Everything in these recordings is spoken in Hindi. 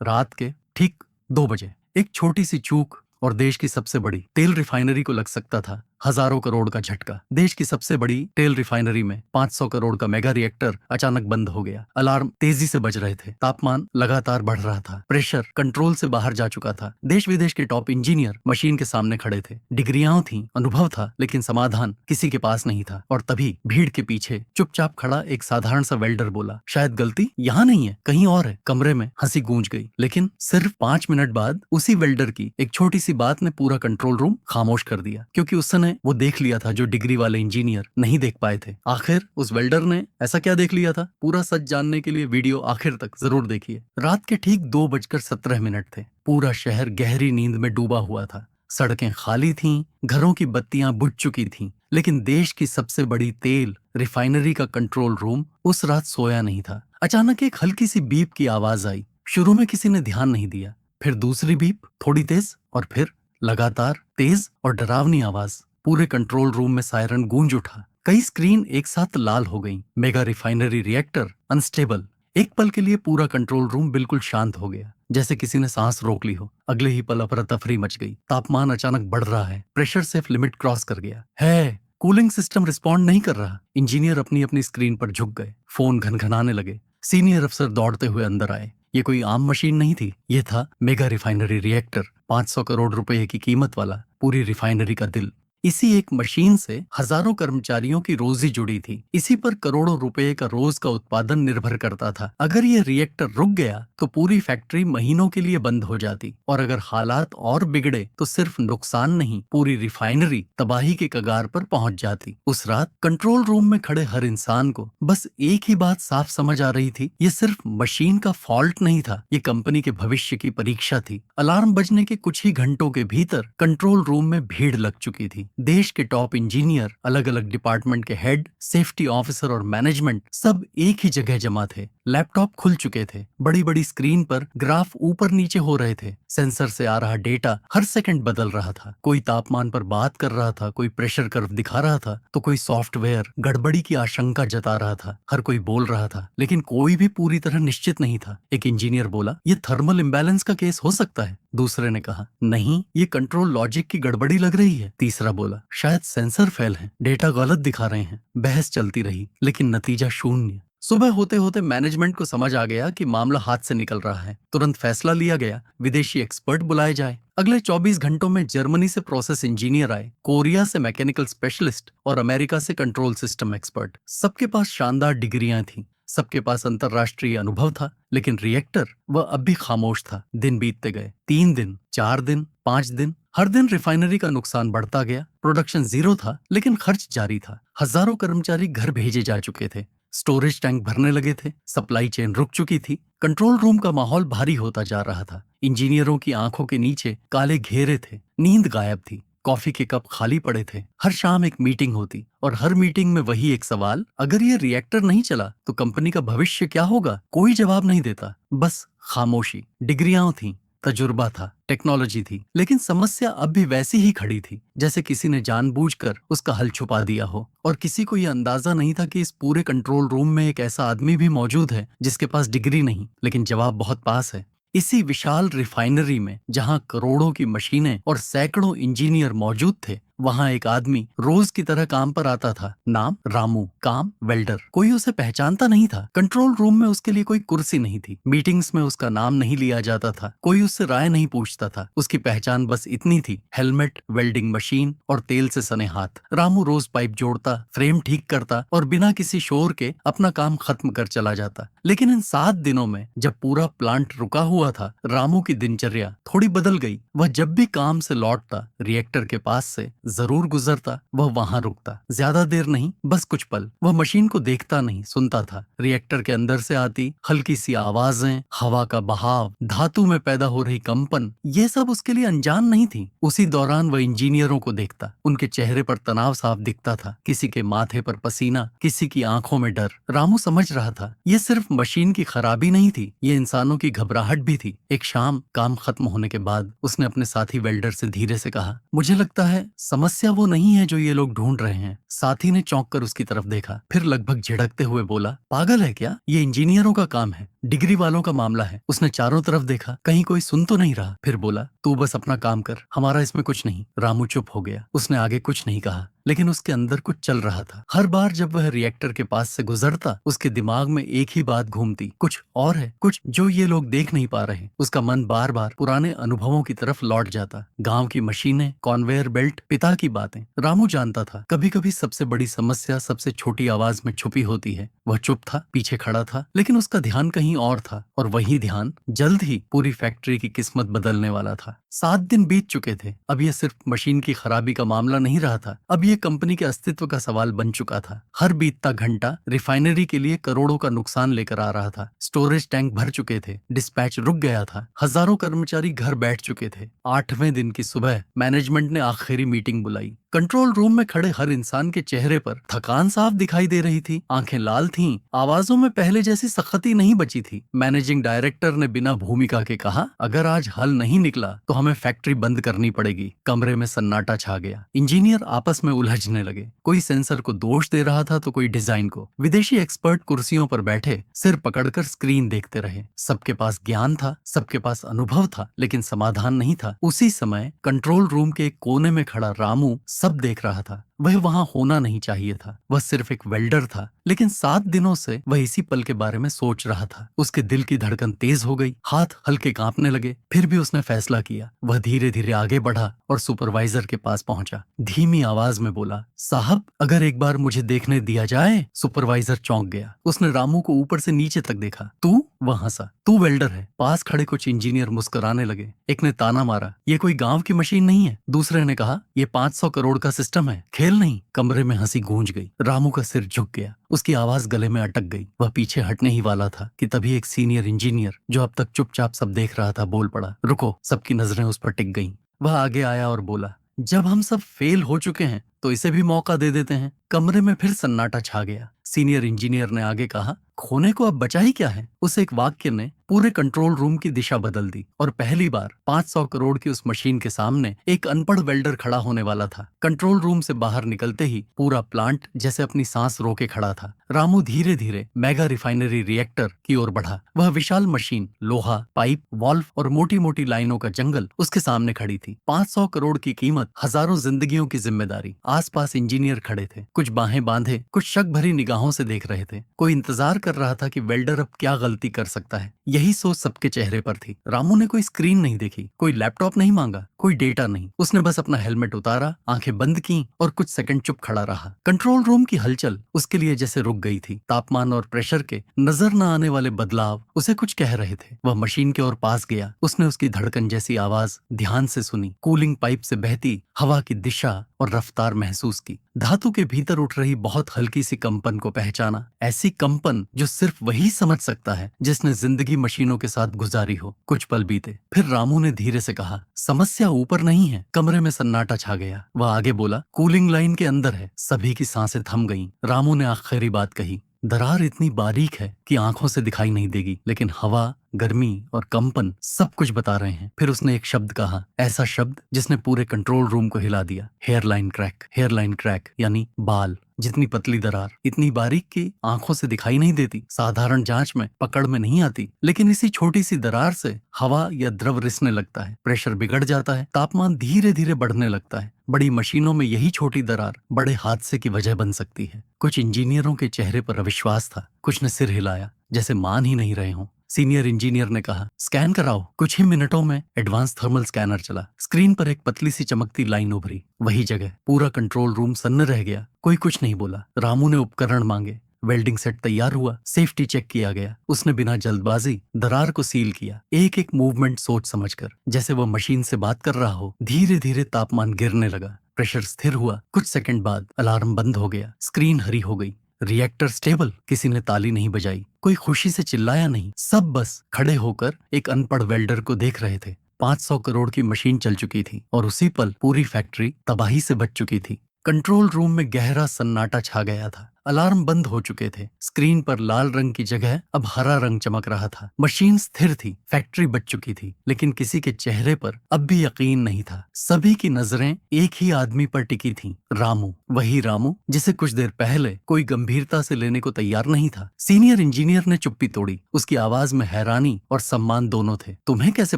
रात के ठीक 2 बजे एक छोटी सी चूक और देश की सबसे बड़ी तेल रिफाइनरी को लग सकता था हजारों करोड़ का झटका। देश की सबसे बड़ी तेल रिफाइनरी में 500 करोड़ का मेगा रिएक्टर अचानक बंद हो गया। अलार्म तेजी से बज रहे थे, तापमान लगातार बढ़ रहा था, प्रेशर कंट्रोल से बाहर जा चुका था। देश विदेश के टॉप इंजीनियर मशीन के सामने खड़े थे। डिग्रियां थी, अनुभव था, लेकिन समाधान किसी के पास नहीं था। और तभी भीड़ के पीछे चुपचाप खड़ा एक साधारण सा वेल्डर बोला, शायद गलती यहाँ नहीं है, कहीं और है। कमरे में हंसी गूंज गई, लेकिन सिर्फ 5 मिनट बाद उसी वेल्डर की एक छोटी सी बात ने पूरा कंट्रोल रूम खामोश कर दिया, क्योंकि उसने वो देख लिया था जो डिग्री वाले इंजीनियर नहीं देख पाए थे। आखिर उस वेल्डर ने ऐसा क्या देख लिया था? पूरा सच जानने के लिए वीडियो आखिर तक जरूर देखिए। रात के ठीक 2:17 थे। पूरा शहर गहरी नींद में डूबा हुआ था। सड़कें खाली थीं, घरों की बत्तियां बुझ चुकी थीं, लेकिन देश की सबसे बड़ी तेल रिफाइनरी का कंट्रोल रूम उस रात सोया नहीं था। अचानक एक हल्की सी बीप की आवाज आई। शुरू में किसी ने ध्यान नहीं दिया, फिर दूसरी बीप, थोड़ी तेज, और फिर लगातार तेज और डरावनी आवाज। पूरे कंट्रोल रूम में सायरन गूंज उठा। कई स्क्रीन एक साथ लाल हो गईं। Mega refinery reactor unstable. एक पल के लिए पूरा कंट्रोल रूम बिल्कुल शांत हो गया, जैसे किसी ने सांस रोक ली हो। अगले ही पल अफरा तफरी मच गई। तापमान अचानक बढ़ रहा है, प्रेशर सेफ लिमिट क्रॉस कर गया है, कूलिंग सिस्टम रिस्पॉन्ड नहीं कर रहा। इंजीनियर अपनी अपनी स्क्रीन पर झुक गए, फोन घनघनाने लगे। सीनियर अफसर दौड़ते हुए अंदर आए। ये कोई आम मशीन नहीं थी, ये था मेगा रिफाइनरी रिएक्टर, 500 करोड़ रुपए की कीमत वाला, पूरी रिफाइनरी का दिल। इसी एक मशीन से हजारों कर्मचारियों की रोजी जुड़ी थी। इसी पर करोड़ों रुपए का रोज का उत्पादन निर्भर करता था। अगर ये रिएक्टर रुक गया तो पूरी फैक्ट्री महीनों के लिए बंद हो जाती, और अगर हालात और बिगड़े तो सिर्फ नुकसान नहीं, पूरी रिफाइनरी तबाही के कगार पर पहुंच जाती। उस रात कंट्रोल रूम में खड़े हर इंसान को बस एक ही बात साफ समझ आ रही थी, ये सिर्फ मशीन का फॉल्ट नहीं था, ये कंपनी के भविष्य की परीक्षा थी। अलार्म बजने के कुछ ही घंटों के भीतर कंट्रोल रूम में भीड़ लग चुकी थी। देश के टॉप इंजीनियर, अलग अलग डिपार्टमेंट के हेड, सेफ्टी ऑफिसर और मैनेजमेंट सब एक ही जगह जमा थे। लैपटॉप खुल चुके थे, बड़ी बड़ी स्क्रीन पर ग्राफ ऊपर नीचे हो रहे थे। सेंसर से आ रहा डेटा हर सेकंड बदल रहा था। कोई तापमान पर बात कर रहा था, कोई प्रेशर कर्व दिखा रहा था, तो कोई सॉफ्टवेयर गड़बड़ी की आशंका जता रहा था। हर कोई बोल रहा था, लेकिन कोई भी पूरी तरह निश्चित नहीं था। एक इंजीनियर बोला, ये थर्मल इम्बैलेंस का केस हो सकता है। दूसरे ने कहा, नहीं, ये कंट्रोल लॉजिक की गड़बड़ी लग रही है। तीसरा बोला, शायद सेंसर फेल है, डेटा गलत दिखा रहे हैं। बहस चलती रही, लेकिन नतीजा शून्य। सुबह होते होते मैनेजमेंट को समझ आ गया कि मामला हाथ से निकल रहा है। तुरंत फैसला लिया गया, विदेशी एक्सपर्ट बुलाए जाए। अगले 24 घंटों में जर्मनी से प्रोसेस इंजीनियर आए, कोरिया से मैकेनिकल स्पेशलिस्ट और अमेरिका से कंट्रोल सिस्टम एक्सपर्ट। सबके पास शानदार डिग्रियां थीं, सबके पास अंतरराष्ट्रीय अनुभव था, लेकिन रिएक्टर वह अब भी खामोश था। दिन बीतते गए, 3 दिन, 4 दिन, 5 दिन। हर दिन रिफाइनरी का नुकसान बढ़ता गया। प्रोडक्शन जीरो था, लेकिन खर्च जारी था। हजारों कर्मचारी घर भेजे जा चुके थे, स्टोरेज टैंक भरने लगे थे, सप्लाई चेन रुक चुकी थी। कंट्रोल रूम का माहौल भारी होता जा रहा था। इंजीनियरों की आंखों के नीचे काले घेरे थे, नींद गायब थी, कॉफी के कप खाली पड़े थे। हर शाम एक मीटिंग होती, और हर मीटिंग में वही एक सवाल, अगर ये रिएक्टर नहीं चला तो कंपनी का भविष्य क्या होगा? कोई जवाब नहीं देता, बस खामोशी। डिग्रियां थीं, तजुर्बा था, टेक्नोलॉजी थी, लेकिन समस्या अब भी वैसी ही खड़ी थी, जैसे किसी ने जानबूझकर उसका हल छुपा दिया हो। और किसी को यह अंदाजा नहीं था कि इस पूरे कंट्रोल रूम में एक ऐसा आदमी भी मौजूद है जिसके पास डिग्री नहीं, लेकिन जवाब बहुत पास है। इसी विशाल रिफाइनरी में, जहां करोड़ों की मशीनें और सैकड़ों इंजीनियर मौजूद थे, वहां एक आदमी रोज की तरह काम पर आता था। नाम रामू, काम वेल्डर। कोई उसे पहचानता नहीं था। कंट्रोल रूम में उसके लिए कोई कुर्सी नहीं थी, मीटिंग्स में उसका नाम नहीं लिया जाता था, कोई उससे राय नहीं पूछता था। उसकी पहचान बस इतनी थी, हेलमेट, वेल्डिंग मशीन और तेल से सने हाथ। रामू रोज पाइप जोड़ता, फ्रेम ठीक करता और बिना किसी शोर के अपना काम खत्म कर चला जाता। लेकिन इन 7 दिनों में जब पूरा प्लांट रुका हुआ था, रामू की दिनचर्या थोड़ी बदल गई। वह जब भी काम से लौटता, रिएक्टर के पास से जरूर गुजरता, वह वहां रुकता। ज्यादा देर नहीं, बस कुछ पल। वह मशीन को देखता नहीं, सुनता था। रिएक्टर के अंदर से आती हल्की सी आवाजें, हवा का बहाव, धातु में पैदा हो रही कंपन, ये सब उसके लिए अनजान नहीं थी। उसी दौरान वह इंजीनियरों को देखता, उनके चेहरे पर तनाव साफ दिखता था, किसी के माथे पर पसीना, किसी की आंखों में डर। रामू समझ रहा था, ये सिर्फ मशीन की खराबी नहीं थी, ये इंसानों की घबराहट भी थी। एक शाम काम खत्म होने के बाद उसने अपने साथी वेल्डर से धीरे से कहा, मुझे लगता है समस्या वो नहीं है जो ये लोग ढूंढ रहे हैं। साथी ने चौंक कर उसकी तरफ देखा, फिर लगभग झिड़कते हुए बोला, पागल है क्या? ये इंजीनियरों का काम है, डिग्री वालों का मामला है। उसने चारों तरफ देखा, कहीं कोई सुन तो नहीं रहा। फिर बोला, तू बस अपना काम कर, हमारा इसमें कुछ नहीं। रामू चुप हो गया। उसने आगे कुछ नहीं कहा, लेकिन उसके अंदर कुछ चल रहा था। हर बार जब वह रिएक्टर के पास से गुजरता, उसके दिमाग में एक ही बात घूमती, कुछ और है, कुछ जो ये लोग देख नहीं पा रहे। उसका मन बार बार पुराने अनुभवों की तरफ लौट जाता। गांव की मशीनें, कॉन्वेयर बेल्ट, पिता की बातें। रामू जानता था, कभी कभी सबसे बड़ी समस्या सबसे छोटी आवाज में छुपी होती है। वह चुप था, पीछे खड़ा था, लेकिन उसका ध्यान कहीं और था, और वही ध्यान जल्द ही पूरी फैक्ट्री की किस्मत बदलने वाला था। 7 दिन बीत चुके थे। अब यह सिर्फ मशीन की खराबी का मामला नहीं रहा था, अब यह कंपनी के अस्तित्व का सवाल बन चुका था। हर बीतता घंटा रिफाइनरी के लिए करोड़ों का नुकसान लेकर आ रहा था। स्टोरेज टैंक भर चुके थे, डिस्पैच रुक गया था, हजारों कर्मचारी घर बैठ चुके थे। 8वें दिन की सुबह मैनेजमेंट ने आखिरी मीटिंग बुलाई। कंट्रोल रूम में खड़े हर इंसान के चेहरे पर थकान साफ दिखाई दे रही थी, आंखें लाल थीं, आवाजों में पहले जैसी सख्ती नहीं बची थी। मैनेजिंग डायरेक्टर ने बिना भूमिका के कहा, अगर आज हल नहीं निकला तो हमें फैक्ट्री बंद करनी पड़ेगी। कमरे में सन्नाटा छा गया। इंजीनियर आपस में उलझने लगे। कोई सेंसर को दोष दे रहा था तो कोई डिजाइन को। विदेशी एक्सपर्ट कुर्सियों पर बैठे सिर पकड़कर स्क्रीन देखते रहे। सबके पास ज्ञान था, सबके पास अनुभव था, लेकिन समाधान नहीं था। उसी समय कंट्रोल रूम के एक कोने में खड़ा रामू सब देख रहा था। वह वहां होना नहीं चाहिए था, वह सिर्फ एक वेल्डर था, लेकिन 7 दिनों से वह इसी पल के बारे में सोच रहा था। उसके दिल की धड़कन तेज हो गई, हाथ हल्के कांपने लगे। फिर भी उसने फैसला किया। वह धीरे धीरे आगे बढ़ा और सुपरवाइजर के पास पहुंचा। धीमी आवाज में बोला, साहब, अगर एक बार मुझे देखने दिया जाए। सुपरवाइजर चौंक गया। उसने रामू को ऊपर से नीचे तक देखा। तू? वह हंसा। तू वेल्डर है? पास खड़े कुछ इंजीनियर मुस्कुराने लगे। एक ने ताना मारा, ये कोई गांव की मशीन नहीं है। दूसरे ने कहा, ये 500 करोड़ का सिस्टम है, खेल नहीं। कमरे में हंसी गूंज गई। रामू का सिर झुक गया, उसकी आवाज गले में अटक गई। वह पीछे हटने ही वाला था कि तभी एक सीनियर इंजीनियर, जो अब तक चुपचाप सब देख रहा था, बोल पड़ा, रुको। सबकी नजरें उस पर टिक गईं। वह आगे आया और बोला, जब हम सब फेल हो चुके हैं तो इसे भी मौका दे देते हैं। कमरे में फिर सन्नाटा छा गया। सीनियर इंजीनियर ने आगे कहा, खोने को अब बचा ही क्या है। उस एक वाक्य ने पूरे कंट्रोल रूम की दिशा बदल दी, और पहली बार 500 करोड़ की उस मशीन के सामने एक अनपढ़ वेल्डर खड़ा होने वाला था। कंट्रोल रूम से बाहर निकलते ही पूरा प्लांट जैसे अपनी सांस रोके खड़ा था। रामू धीरे धीरे मेगा रिफाइनरी रिएक्टर की ओर बढ़ा। वह विशाल मशीन, लोहा, पाइप, वाल्व और मोटी मोटी लाइनों का जंगल उसके सामने खड़ी थी। 500 करोड़ की कीमत, हजारों जिंदगियों की जिम्मेदारी। आसपास इंजीनियर खड़े थे, कुछ बाहें बांधे, कुछ शक भरी निगाहों से देख रहे थे। कोई इंतजार कर रहा था कि वेल्डर अब क्या गलती कर सकता है। यही सोच सबके चेहरे पर थी। रामू ने कोई स्क्रीन नहीं देखी, कोई लैपटॉप नहीं मांगा, कोई डेटा नहीं। उसने बस अपना हेलमेट उतारा, आंखें बंद की और कुछ सेकंड चुप खड़ा रहा। कंट्रोल रूम की हलचल उसके लिए जैसे रुक गई थी। तापमान और प्रेशर के नजर न आने वाले बदलाव उसे कुछ कह रहे थे। वह मशीन के ओर पास गया। उसने उसकी धड़कन जैसी आवाज ध्यान से सुनी, कूलिंग पाइप से बहती हवा की दिशा और रफ्तार महसूस की। धातु के भीतर उठ रही बहुत हल्की सी कंपन को पहचाना, ऐसी कंपन जो सिर्फ वही समझ सकता है जिसने जिंदगी मशीनों के साथ गुजारी हो। कुछ पल बीते, फिर रामू ने धीरे से कहा, समस्या ऊपर नहीं है। कमरे में सन्नाटा छा गया। वह आगे बोला, कूलिंग लाइन के अंदर है। सभी की सांसें थम गईं। रामू ने आखिरी बात कही, दरार इतनी बारीक है कि आंखों से दिखाई नहीं देगी, लेकिन हवा, गर्मी और कंपन सब कुछ बता रहे हैं। फिर उसने एक शब्द कहा, ऐसा शब्द जिसने पूरे कंट्रोल रूम को हिला दिया, हेयरलाइन क्रैक। हेयरलाइन क्रैक यानी बाल। जितनी पतली दरार, इतनी बारीक कि आंखों से दिखाई नहीं देती, साधारण जांच में पकड़ में नहीं आती, लेकिन इसी छोटी सी दरार से हवा या द्रव रिसने लगता है, प्रेशर बिगड़ जाता है, तापमान धीरे धीरे बढ़ने लगता है। बड़ी मशीनों में यही छोटी दरार बड़े हादसे की वजह बन सकती है। कुछ इंजीनियरों के चेहरे पर अविश्वास था, कुछ ने सिर हिलाया जैसे मान ही नहीं रहे हों। सीनियर इंजीनियर ने कहा, स्कैन कराओ। कुछ ही मिनटों में एडवांस थर्मल स्कैनर चला। स्क्रीन पर एक पतली सी चमकती लाइन उभरी। वही जगह, पूरा कंट्रोल रूम सन्न रह गया। कोई कुछ नहीं बोला। रामू ने उपकरण मांगे, वेल्डिंग सेट तैयार हुआ, सेफ्टी चेक किया गया। उसने बिना जल्दबाजी दरार को सील किया, एक एक मूवमेंट सोच समझकर, जैसे वो मशीन से बात कर रहा हो। धीरे धीरे तापमान गिरने लगा, प्रेशर स्थिर हुआ। कुछ सेकंड बाद अलार्म बंद हो गया, स्क्रीन हरी हो गई। Reactor stable. किसी ने ताली नहीं बजाई, कोई खुशी से चिल्लाया नहीं। सब बस खड़े होकर एक अनपढ़ वेल्डर को देख रहे थे। 500 करोड़ की मशीन चल चुकी थी और उसी पल पूरी फैक्ट्री तबाही से बच चुकी थी। कंट्रोल रूम में गहरा सन्नाटा छा गया था। अलार्म बंद हो चुके थे। स्क्रीन पर लाल रंग की जगह अब हरा रंग चमक रहा था। मशीन स्थिर थी, फैक्ट्री बच चुकी थी, लेकिन किसी के चेहरे पर अब भी यकीन नहीं था। सभी की नजरें एक ही आदमी पर टिकी थीं, रामू। वही रामू जिसे कुछ देर पहले कोई गंभीरता से लेने को तैयार नहीं था। सीनियर इंजीनियर ने चुप्पी तोड़ी। उसकी आवाज में हैरानी और सम्मान दोनों थे। तुम्हें कैसे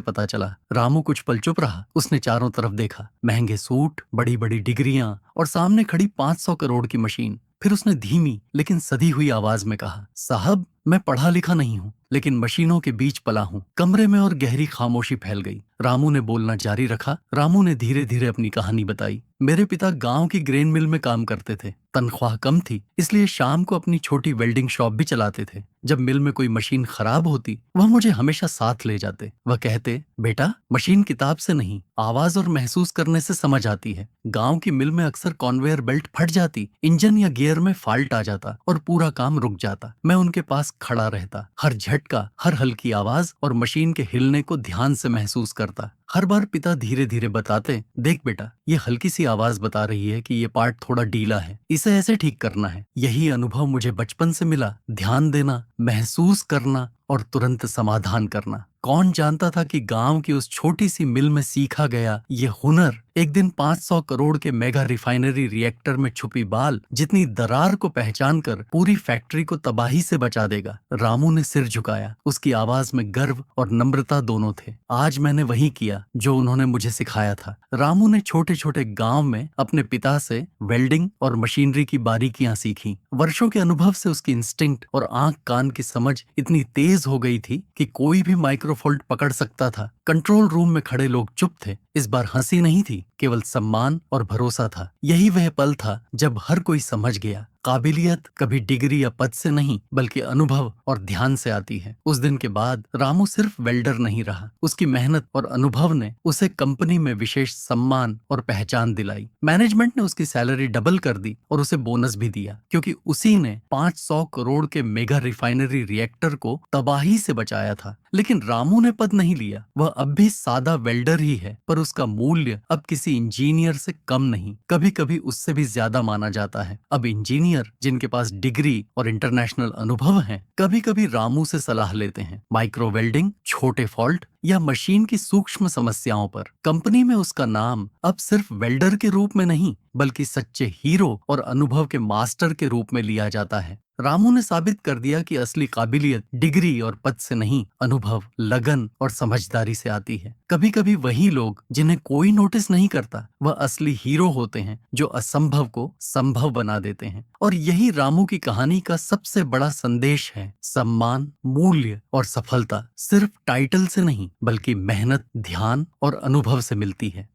पता चला? रामू कुछ पल चुप रहा। उसने चारों तरफ देखा, महंगे सूट, बड़ी बड़ी डिग्रियां और सामने खड़ी 500 करोड़ की मशीन। फिर उसने धीमी लेकिन सधी हुई आवाज में कहा, साहब, मैं पढ़ा लिखा नहीं हूँ, लेकिन मशीनों के बीच पला हूँ। कमरे में और गहरी खामोशी फैल गई। रामू ने बोलना जारी रखा। रामू ने धीरे धीरे अपनी कहानी बताई। मेरे पिता गांव की ग्रेन मिल में काम करते थे। तनख्वाह कम थी, इसलिए शाम को अपनी छोटी वेल्डिंग शॉप भी चलाते थे। जब मिल में कोई मशीन खराब होती, वह मुझे हमेशा साथ ले जाते। वह कहते, बेटा, मशीन किताब से नहीं, आवाज और महसूस करने से समझ आती है। गांव की मिल में अक्सर कन्वेयर बेल्ट फट जाती, इंजन या गियर में फॉल्ट आ जाता और पूरा काम रुक जाता। मैं उनके पास खड़ा रहता, हर झटका, हर हल्की आवाज और मशीन के हिलने को ध्यान से महसूस करता। हर बार पिता धीरे धीरे बताते, देख बेटा, ये हल्की सी आवाज बता रही है कि ये पार्ट थोड़ा ढीला है, इसे ऐसे ठीक करना है। यही अनुभव मुझे बचपन से मिला, ध्यान देना, महसूस करना और तुरंत समाधान करना। कौन जानता था कि गांव की उस छोटी सी मिल में सीखा गया ये हुनर एक दिन 500 करोड़ के मेगा रिफाइनरी रिएक्टर में छुपी बाल जितनी दरार को पहचान कर पूरी फैक्ट्री को तबाही से बचा देगा। रामू ने सिर झुकाया। उसकी आवाज में गर्व और नम्रता दोनों थे। आज मैंने वही किया जो उन्होंने मुझे सिखाया था। रामू ने छोटे छोटे गांव में अपने पिता से वेल्डिंग और मशीनरी की बारीकियां सीखी। वर्षों के अनुभव से उसकी इंस्टिंक्ट और आंख कान की समझ इतनी तेज हो गई थी कि कोई भी माइक्रोफोल्ट पकड़ सकता था। कंट्रोल रूम में खड़े लोग चुप थे। इस बार हंसी नहीं थी, केवल सम्मान और भरोसा था। यही वह पल था जब हर कोई समझ गया, काबिलियत कभी डिग्री या पद से नहीं, बल्कि अनुभव और ध्यान से आती है। उस दिन के बाद रामू सिर्फ वेल्डर नहीं रहा। उसकी मेहनत और अनुभव ने उसे कंपनी में विशेष सम्मान और पहचान दिलाई। मैनेजमेंट ने उसकी सैलरी डबल कर दी और उसे बोनस भी दिया, क्योंकि उसी ने 500 करोड़ के मेगा रिफाइनरी रिएक्टर को तबाही से बचाया था। लेकिन रामू ने पद नहीं लिया। वह अब भी सादा वेल्डर ही है, पर उसका मूल्य अब किसी इंजीनियर से कम नहीं, कभी कभी उससे भी ज्यादा माना जाता है। अब इंजीनियर जिनके पास डिग्री और इंटरनेशनल अनुभव हैं, कभी कभी रामू से सलाह लेते हैं। माइक्रो वेल्डिंग, छोटे फॉल्ट या मशीन की सूक्ष्म समस्याओं पर। कंपनी में उसका नाम अब सिर्फ वेल्डर के रूप में नहीं, बल्कि सच्चे हीरो और अनुभव के मास्टर के रूप में लिया जाता है। रामू ने साबित कर दिया कि असली काबिलियत डिग्री और पद से नहीं, अनुभव, लगन और समझदारी से आती है। कभी कभी वही लोग जिन्हें कोई नोटिस नहीं करता, वह असली हीरो होते हैं, जो असंभव को संभव बना देते हैं। और यही रामू की कहानी का सबसे बड़ा संदेश है। सम्मान, मूल्य और सफलता सिर्फ टाइटल से नहीं, बल्कि मेहनत, ध्यान और अनुभव से मिलती है।